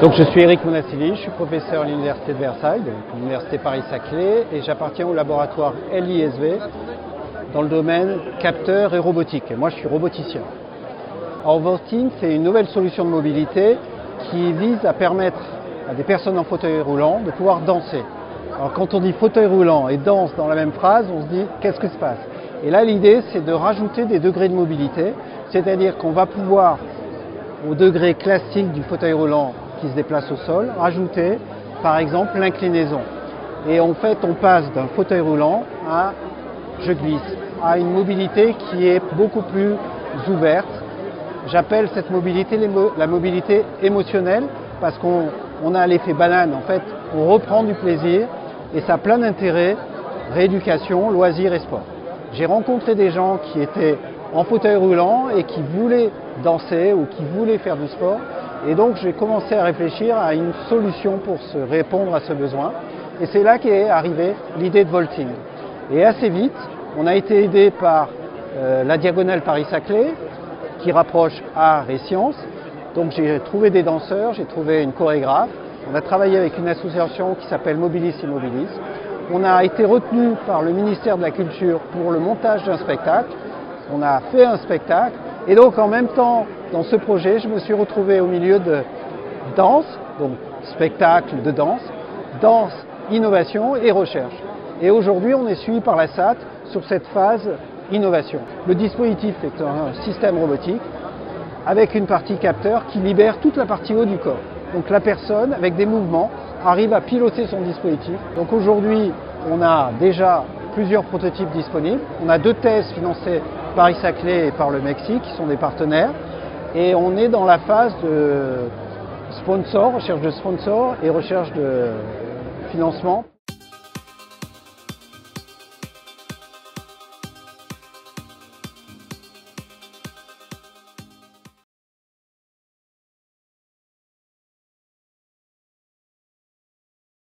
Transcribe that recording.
Donc je suis Eric Monacelli, je suis professeur à l'Université de Versailles, donc l'Université Paris-Saclay, et j'appartiens au laboratoire LISV dans le domaine capteur et robotique. Et moi je suis roboticien. Voting, c'est une nouvelle solution de mobilité qui vise à permettre à des personnes en fauteuil roulant de pouvoir danser. Alors quand on dit fauteuil roulant et danse dans la même phrase, on se dit qu'est-ce que se passe? Et là l'idée c'est de rajouter des degrés de mobilité, c'est-à-dire qu'on va pouvoir au degré classique du fauteuil roulant qui se déplace au sol, rajouter par exemple l'inclinaison. Et en fait on passe d'un fauteuil roulant à je glisse, à une mobilité qui est beaucoup plus ouverte. J'appelle cette mobilité la mobilité émotionnelle parce qu'on a l'effet banane, en fait on reprend du plaisir et ça a plein d'intérêts, rééducation, loisirs et sport. J'ai rencontré des gens qui étaient en fauteuil roulant et qui voulaient danser ou qui voulaient faire du sport. Et donc j'ai commencé à réfléchir à une solution pour se répondre à ce besoin. Et c'est là qu'est arrivée l'idée de Volting. Et assez vite, on a été aidé par la Diagonale Paris-Saclay, qui rapproche art et sciences. Donc j'ai trouvé des danseurs, j'ai trouvé une chorégraphe. On a travaillé avec une association qui s'appelle Mobilis Immobilis. On a été retenu par le ministère de la Culture pour le montage d'un spectacle. On a fait un spectacle. Et donc en même temps, dans ce projet, je me suis retrouvé au milieu de danse, donc spectacle de danse, innovation et recherche. Et aujourd'hui, on est suivi par la SAT sur cette phase innovation. Le dispositif est un système robotique avec une partie capteur qui libère toute la partie haut du corps. Donc la personne, avec des mouvements, arrive à piloter son dispositif. Donc aujourd'hui, on a déjà plusieurs prototypes disponibles. On a 2 thèses financées Paris-Saclay et par le Mexique, qui sont des partenaires. Et on est dans la phase de sponsor, recherche de sponsors et recherche de financement.